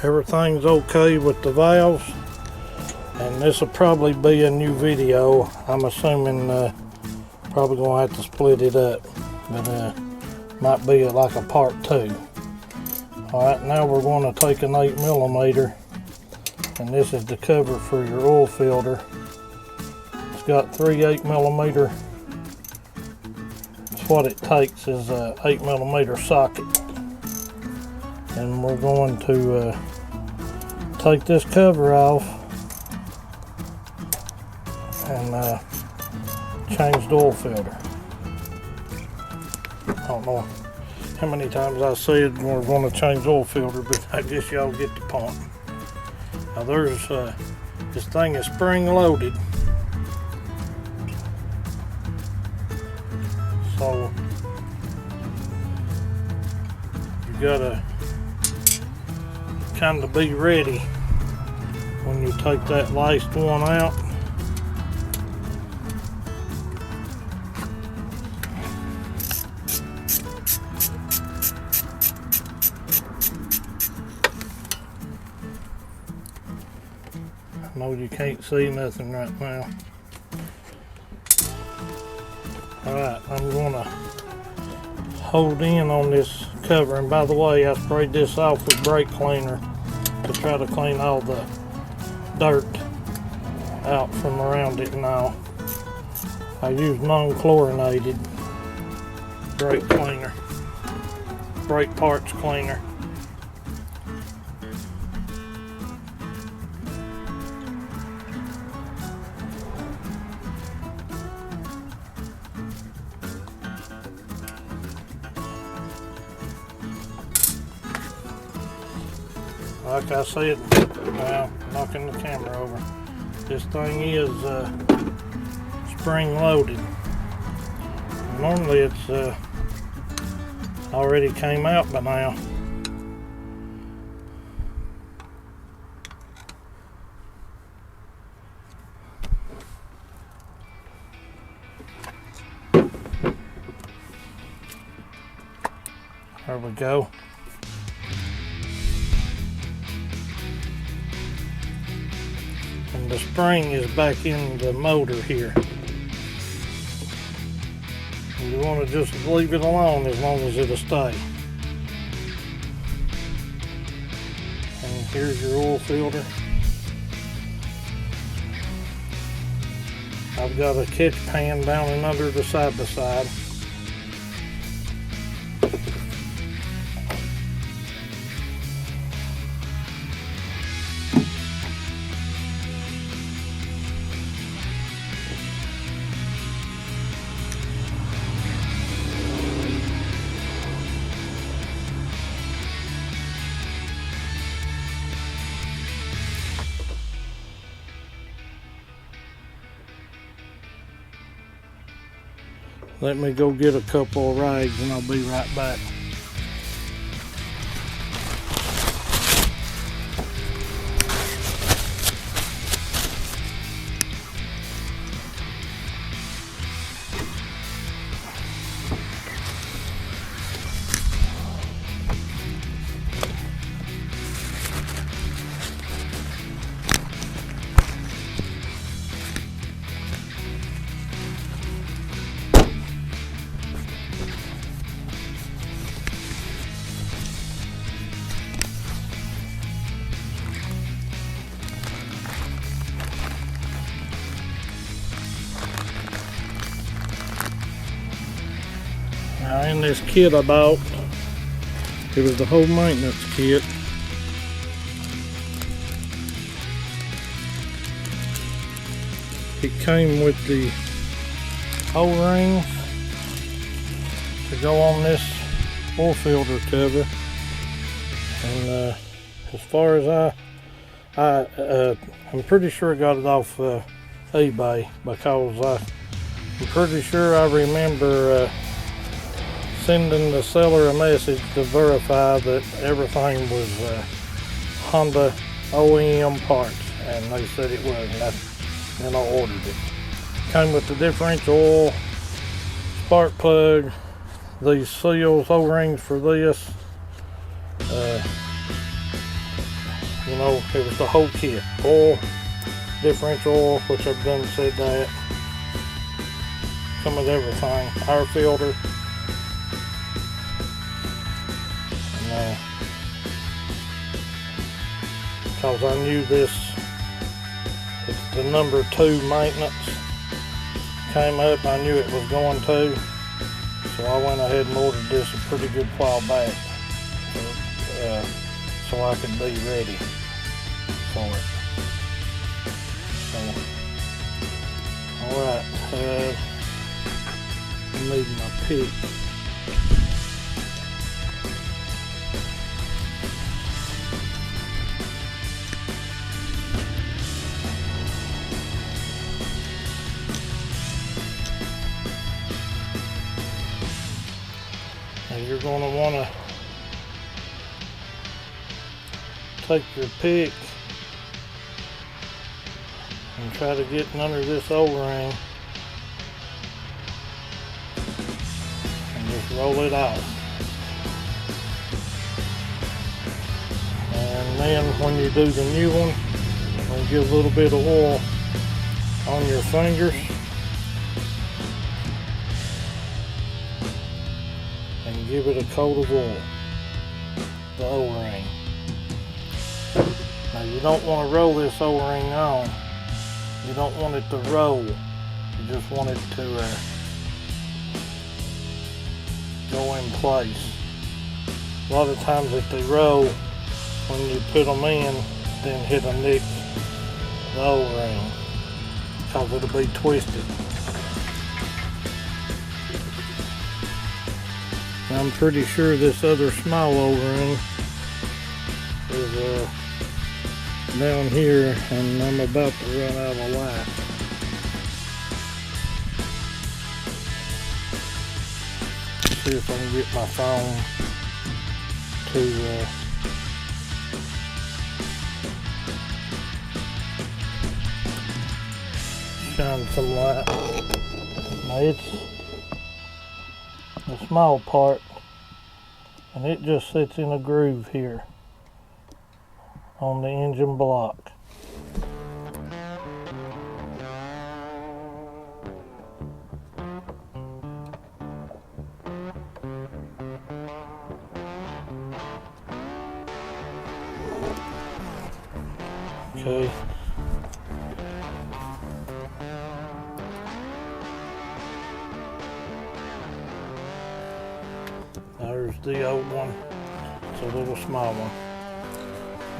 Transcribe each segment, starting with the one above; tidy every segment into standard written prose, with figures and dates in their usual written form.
everything's okay with the valves, and this will probably be a new video. I'm assuming probably gonna have to split it up, but might be like a part 2. Alright, now we're going to take an 8mm, and this is the cover for your oil filter. It's got 3 8mm. It's what it takes is a 8mm socket, and we're going to take this cover off and change the oil filter. I don't know how many times I said we're going to change the oil filter, but I guess y'all get the point. Now there's this thing is spring loaded, so you gotta kind of be ready when you take that last one out. I know you can't see nothing right now. Alright, I'm gonna hold in on this cover, and by the way, I sprayed this off with brake cleaner to try to clean all the dirt out from around it. Now I use non-chlorinated brake cleaner, brake parts cleaner. Like I said, knocking the camera over, this thing is spring loaded. Normally it's already came out by now. There we go. And the spring is back in the motor here. And you want to just leave it alone as long as it'll stay. And here's your oil filter. I've got a catch pan down and under the side by side. Let me go get a couple of rags and I'll be right back. Now in this kit I bought, it was the whole maintenance kit. It came with the O-rings to go on this oil filter cover, and as far as I'm pretty sure I got it off eBay, because I'm pretty sure I remember sending the seller a message to verify that everything was Honda OEM parts, and they said it was, and then I ordered it. Came with the differential oil, spark plug, these seals, O-rings for this, You know, it was the whole kit. Oil, differential oil, which I've done said that. Some of everything. Air filter. And, because I knew this, it's the number 2 maintenance came up. I knew it was going to. So I went ahead and ordered this a pretty good while back. So I could be ready for it. So, alright, I'm needing my pick. Now you're going to want to take your pick and try to get under this O-ring and just roll it out. And then when you do the new one, you'll give a little bit of oil on your fingers and give it a coat of oil, the O-ring. Now you don't want to roll this O-ring on. You don't want it to roll. You just want it to go in place. A lot of times if they roll, when you put them in, then hit a nick the O-ring, because it'll be twisted. I'm pretty sure this other small O-ring is down here, and I'm about to run out of light. See if I can get my phone to shine some light. Now it's a small part, and it just sits in a groove here on the engine block. Okay. There's the old one. It's a little small one.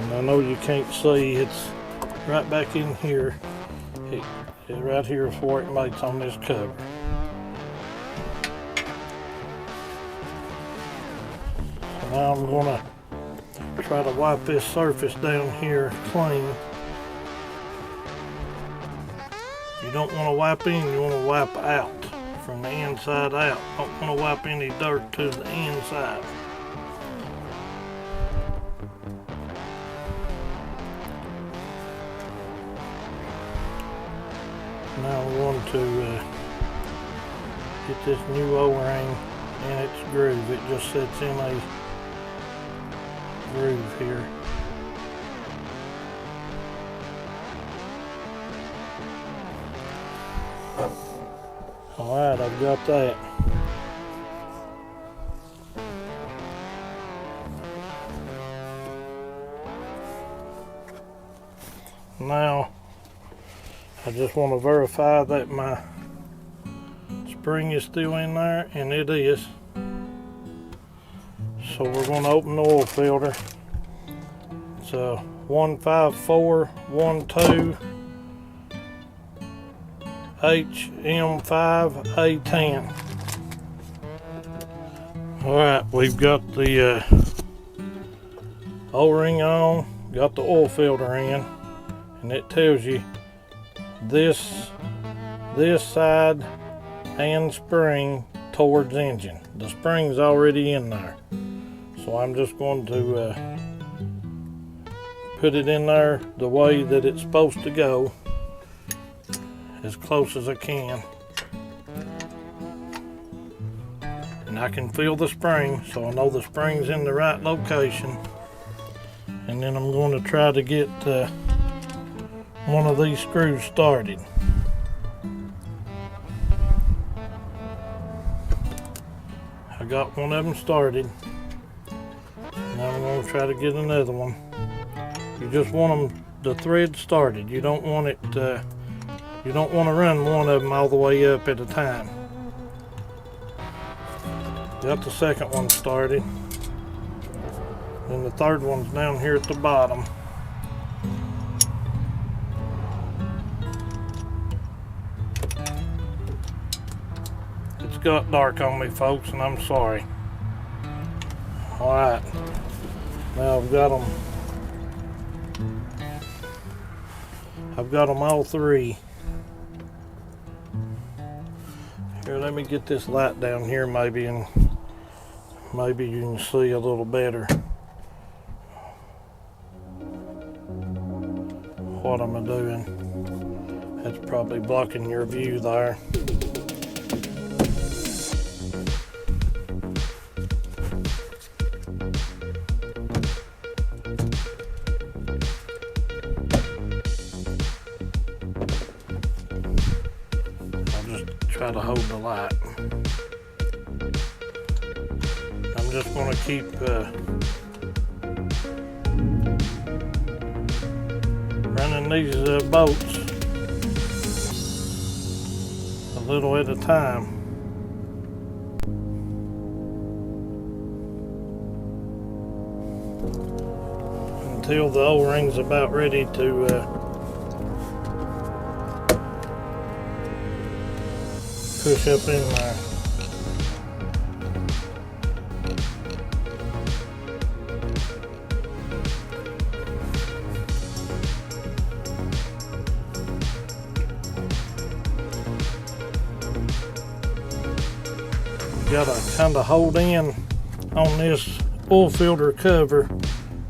And I know you can't see, it's right back in here. Right here is where it mates on this cover. So now I'm going to try to wipe this surface down here clean. You don't want to wipe in, you want to wipe out from the inside out. Don't want to wipe any dirt to the inside. Now I'm going to get this new O-ring in its groove. It just sits in a groove here. Alright, I've got that. Now I just want to verify that my spring is still in there, and it is. So we're going to open the oil filter. It's a 15412 HM5A10. Alright, we've got the O-ring on, got the oil filter in, and it tells you this side and spring towards engine. The spring's already in there, so I'm just going to put it in there the way that it's supposed to go, as close as I can. And I can feel the spring, so I know the spring's in the right location. and then I'm going to try to get one of these screws started. I got one of them started. Now I'm going to try to get another one. You just want the thread started. You don't want it. You don't want to run one of them all the way up at a time. Got the second one started. And the third one's down here at the bottom. It's got dark on me, folks, and I'm sorry. Alright, now I've got them all three. Here, let me get this light down here maybe, and maybe you can see a little better what I'm doing. That's probably blocking your view there. Try to hold the light. I'm just going to keep running these bolts a little at a time until the O-ring's about ready to push up in there. You gotta kind of hold in on this oil filter cover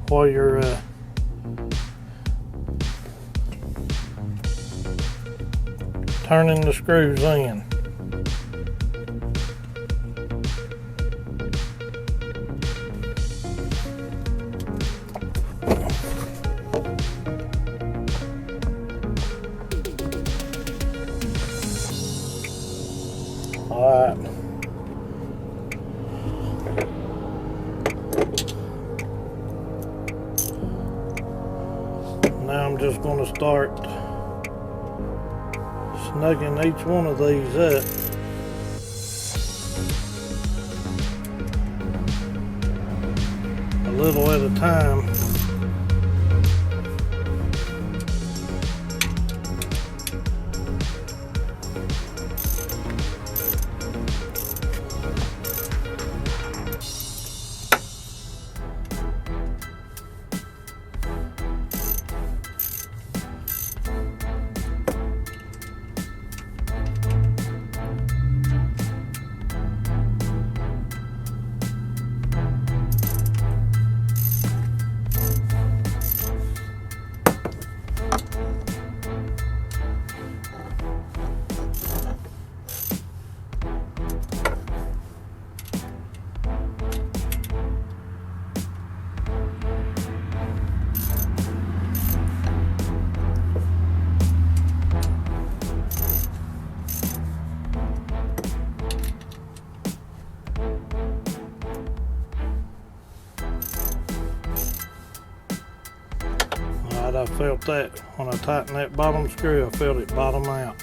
while you're turning the screws in. Alright. Now I'm just going to start snugging each one of these up. A little at a time. I felt that when I tightened that bottom screw, I felt it bottom out.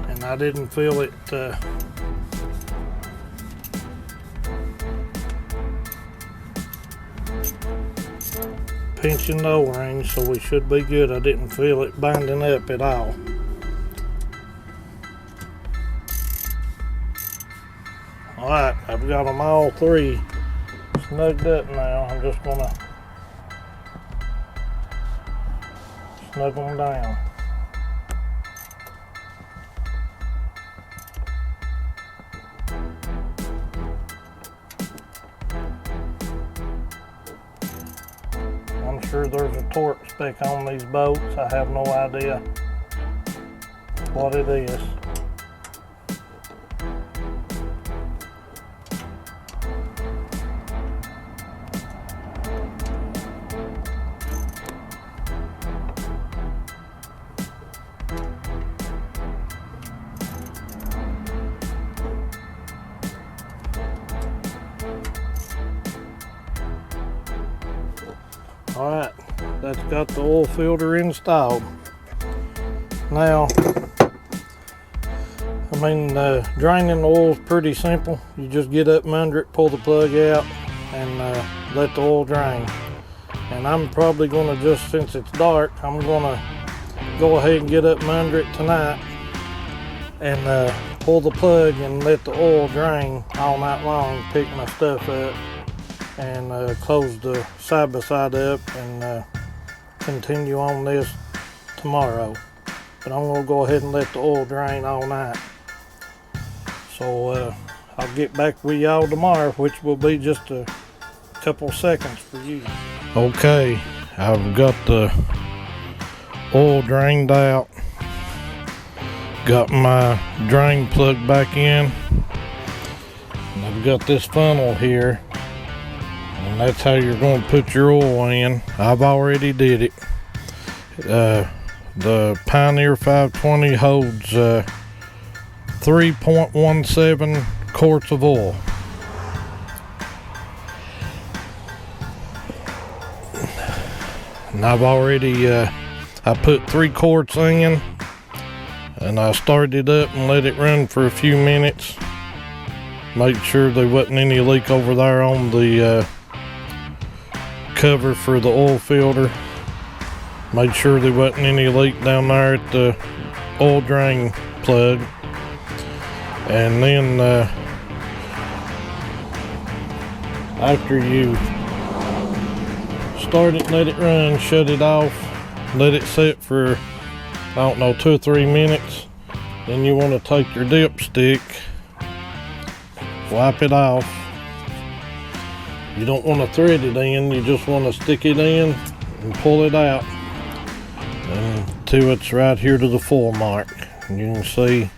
And I didn't feel it pinching the O-ring, so we should be good. I didn't feel it binding up at all. Alright, I've got them all three snugged up now. I'm just gonna snug them down. I'm sure there's a torque spec on these bolts. I have no idea what it is. Alright, that's got the oil filter installed. Now, draining the oil is pretty simple. You just get up from under it, pull the plug out, and let the oil drain. And I'm probably gonna, just since it's dark, I'm gonna go ahead and get up from under it tonight and pull the plug and let the oil drain all night long, pick my stuff up, and close the side by side up and continue on this tomorrow. But I'm gonna go ahead and let the oil drain all night. So I'll get back with y'all tomorrow, which will be just a couple seconds for you. Okay, I've got the oil drained out. Got my drain plug back in. And I've got this funnel here. And that's how you're going to put your oil in. I've already did it. The Pioneer 520 holds 3.17 quarts of oil. And I've already I put 3 quarts in, and I started it up and let it run for a few minutes. Made sure there wasn't any leak over there on the cover for the oil filter. Made sure there wasn't any leak down there at the oil drain plug. And then after you start it, let it run, shut it off, let it sit for, I don't know, 2 or 3 minutes. Then you want to take your dipstick, wipe it off. You don't want to thread it in, you just want to stick it in and pull it out until it's right here to the full mark. And you can see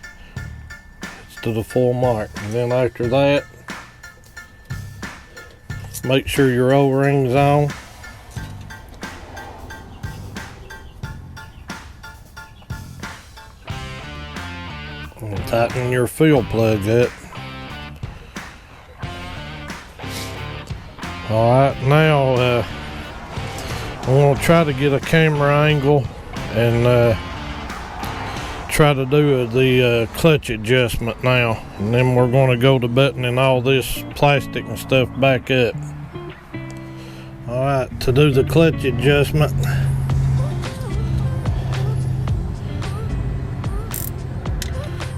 it's to the full mark. And then after that, make sure your O-ring's on. And tighten your fuel plug up. Alright, now I'm going to try to get a camera angle and try to do the clutch adjustment now. And then we're going to go to buttoning all this plastic and stuff back up. Alright, to do the clutch adjustment,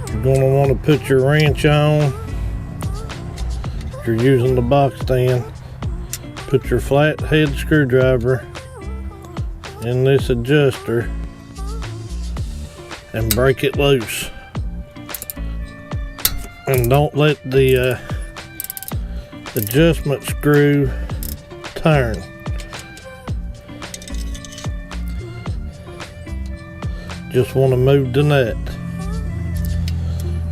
you're going to want to put your wrench on. If you're using the box stand, put your flat head screwdriver in this adjuster and break it loose. And don't let the adjustment screw turn. Just want to move the nut.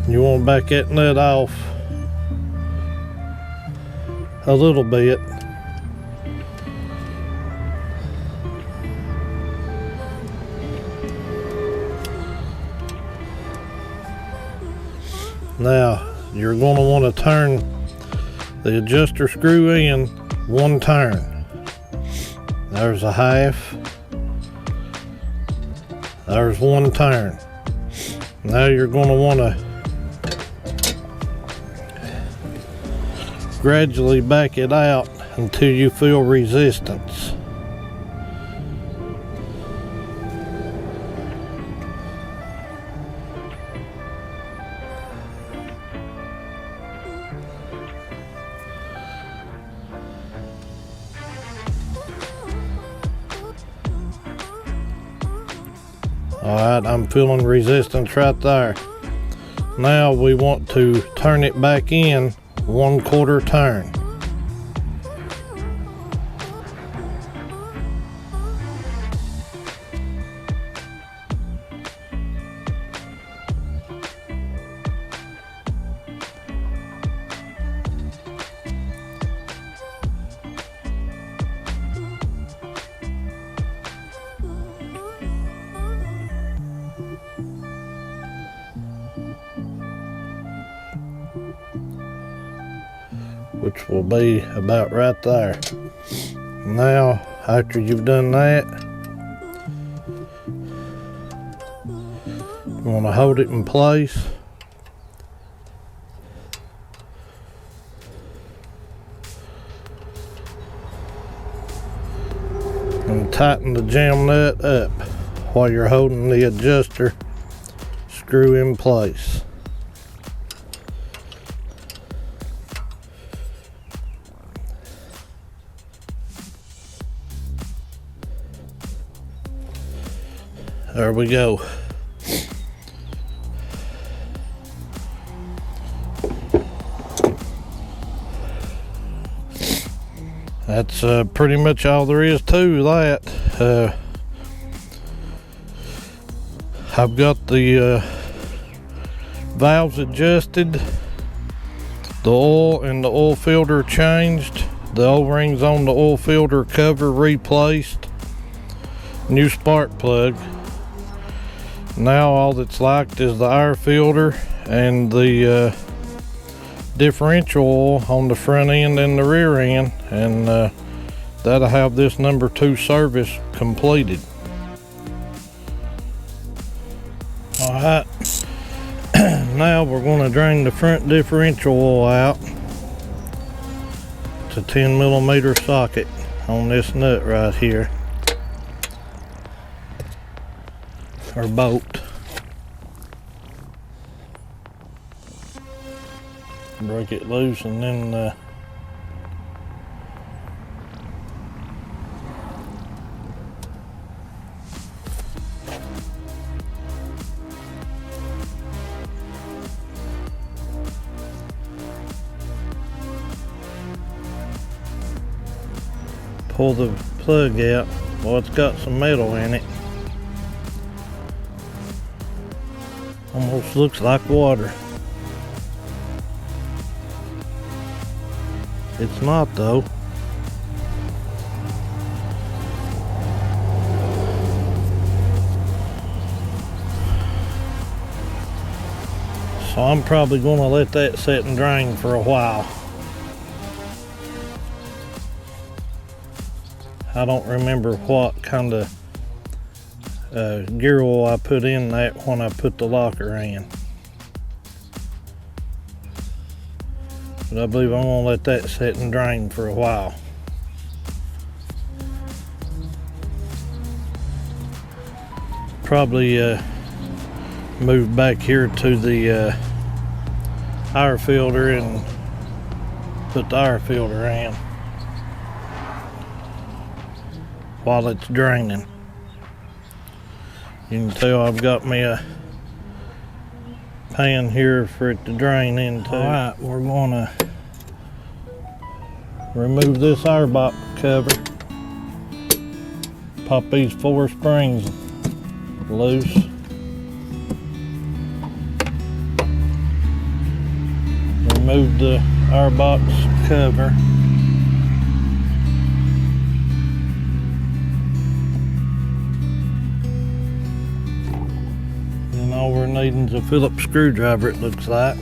You want to back that nut off a little bit. Now, you're going to want to turn the adjuster screw in 1 turn. There's a half. There's 1 turn. Now you're going to want to gradually back it out until you feel resistance. Alright, I'm feeling resistance right there. Now we want to turn it back in 1/4 turn. Which will be about right there. Now After you've done that, you want to hold it in place. And tighten the jam nut up while you're holding the adjuster screw in place. There we go. That's pretty much all there is to that. I've got the valves adjusted, the oil and the oil filter changed, the O-rings on the oil filter cover replaced, new spark plug. Now all that's locked is the air filter and the differential oil on the front end and the rear end, and that'll have this number 2 service completed. Alright, now we're going to drain the front differential oil out. It's a 10mm socket on this nut right here, or bolt. Break it loose and then pull the plug out. Well, it's got some metal in it. Almost looks like water. It's not though. So I'm probably going to let that sit and drain for a while. I don't remember what kind of gear oil I put in that when I put the locker in. But I believe I'm going to let that sit and drain for a while. Probably move back here to the air filter and put the air filter in while it's draining. You can tell I've got me a pan here for it to drain into. Alright, we're going to remove this air box cover, pop these 4 springs loose, remove the air box cover, and all we're needing is a Phillips screwdriver, it looks like.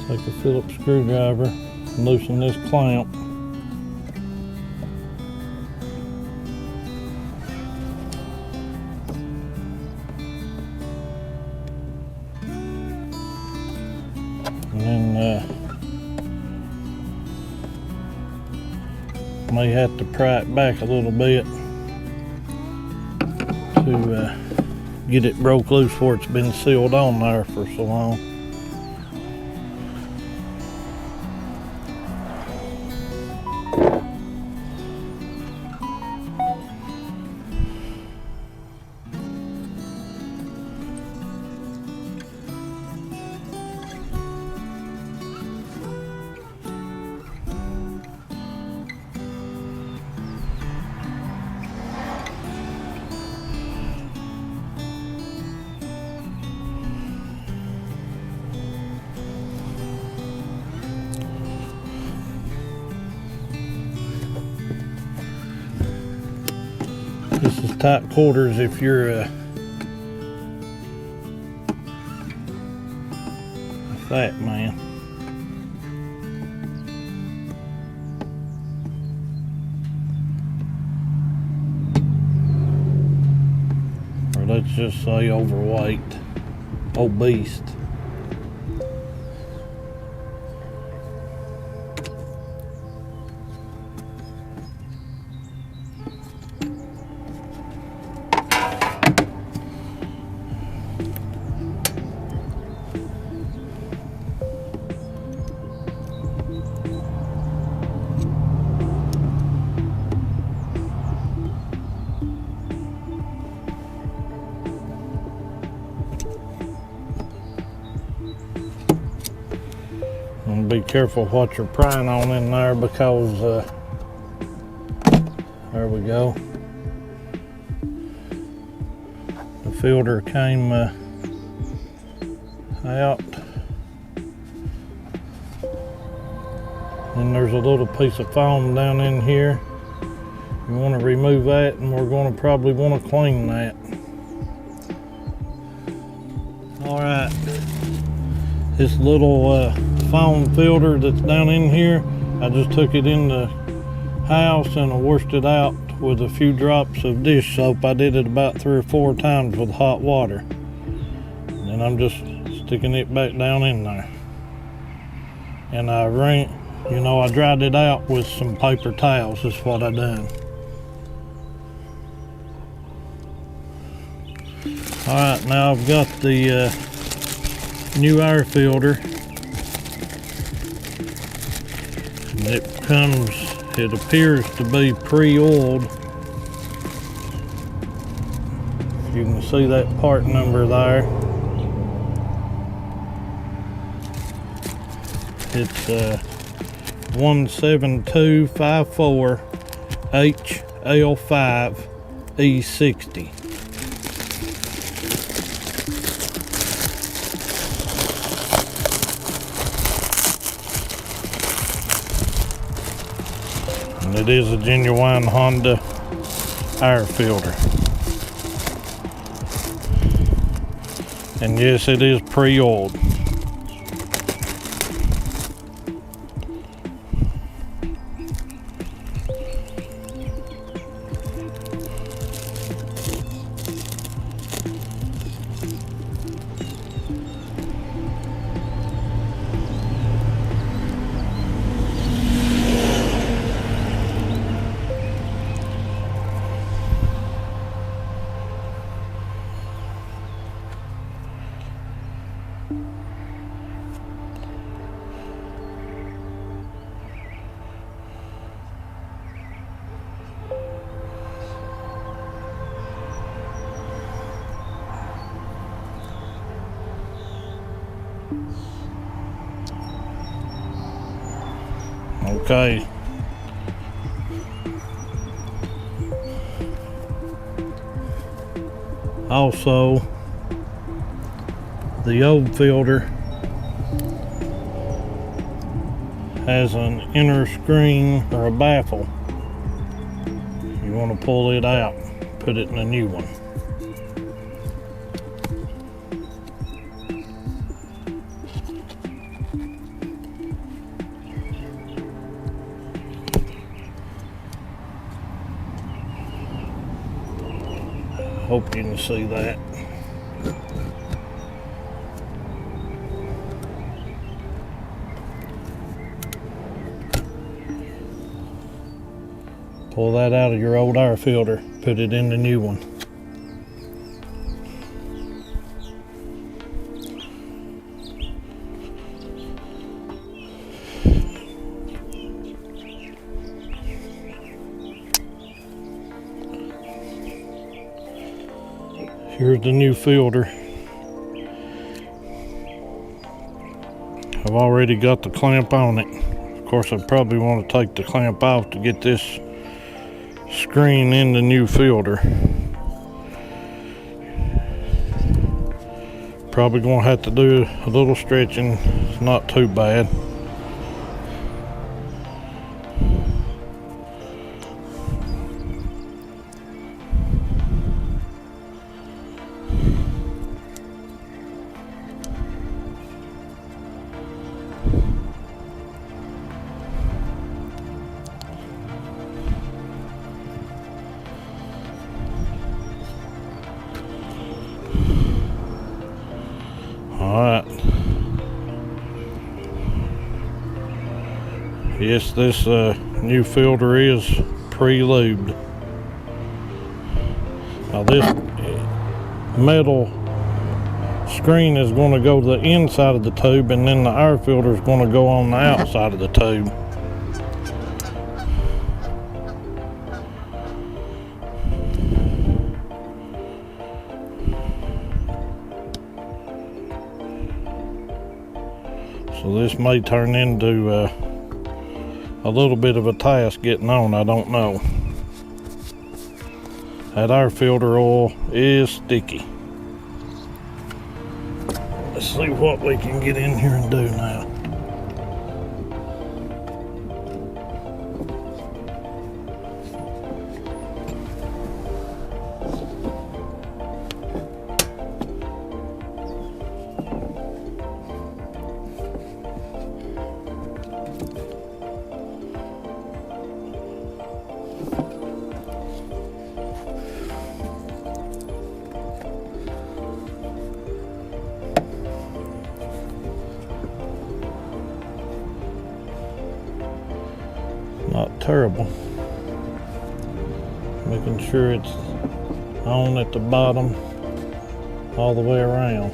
Take a Phillips screwdriver and loosen this clamp. And then may have to pry it back a little bit to get it broke loose before it's been sealed on there for so long. tight quarters if you're a fat man. Or let's just say overweight, obese. And be careful what you're prying on in there, because there we go. The filter came out. And there's a little piece of foam down in here. You want to remove that, and we're going to probably want to clean that. All right, this little foam filter that's down in here, I just took it in the house and I washed it out with a few drops of dish soap. I did it about 3 or 4 times with hot water. And then I'm just sticking it back down in there. And I dried it out with some paper towels, is what I done. All right, now I've got the new air filter. It appears to be pre-oiled. You can see that part number there. It's 17254 HL5 E60. And it is a genuine Honda air filter. And yes, it is pre-oiled. Okay. Also, the old filter has an inner screen or a baffle. You want to pull it out, put it in a new one. Hope you can see that. Pull that out of your old air filter, put it in the new one. Here's the new filter. I've already got the clamp on it. Of course, I probably want to take the clamp off to get this screen in the new filter. Probably gonna have to do a little stretching. It's not too bad. Yes, this new filter is pre-lubed. Now this metal screen is going to go to the inside of the tube, and then the air filter is going to go on the outside of the tube. So this may turn into a little bit of a task getting on, I don't know. That air filter oil is sticky. Let's see what we can get in here and do now. Not terrible. Making sure it's on at the bottom all the way around.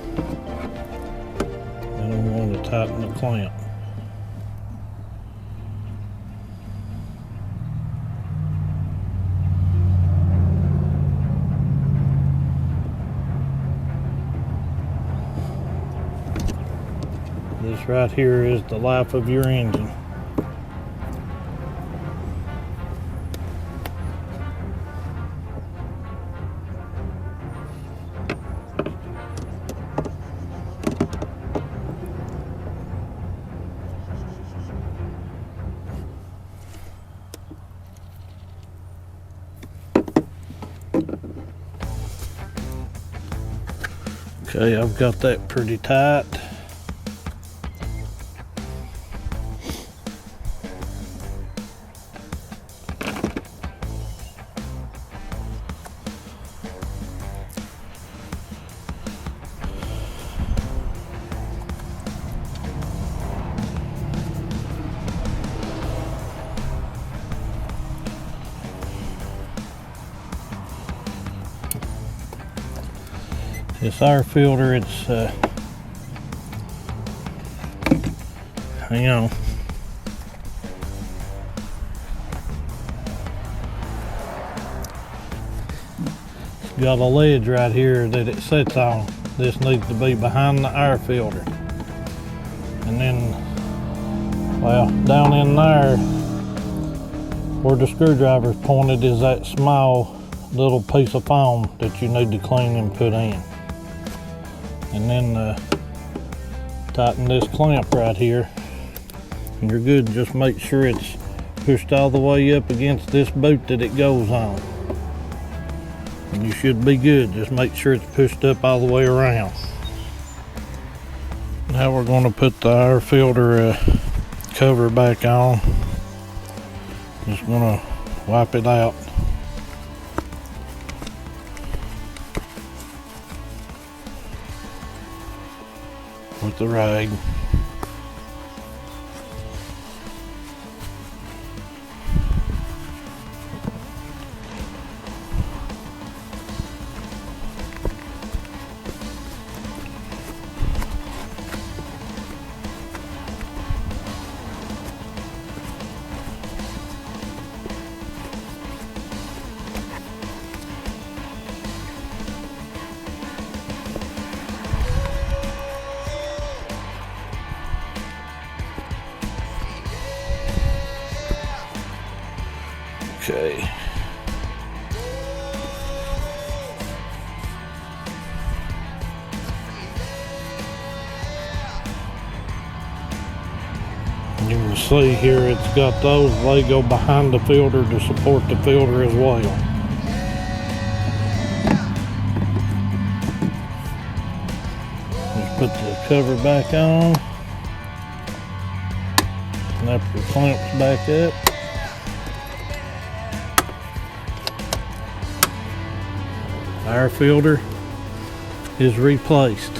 And I'm going to tighten the clamp. This right here is the life of your engine. Okay, I've got that pretty tight. This air filter, it's hang on. It's got a ledge right here that it sits on. This needs to be behind the air filter. And then, well, down in there where the screwdriver's pointed is that small little piece of foam that you need to clean and put in. And then tighten this clamp right here, and you're good. Just make sure it's pushed all the way up against this boot that it goes on, and you should be good. Just make sure it's pushed up all the way around. Now we're going to put the air filter cover back on. Just going to wipe it out. With the rag. Okay. You can see here it's got those, they go behind the filter to support the filter as well. Just put the cover back on. Snap your clamps back up. Air filter is replaced.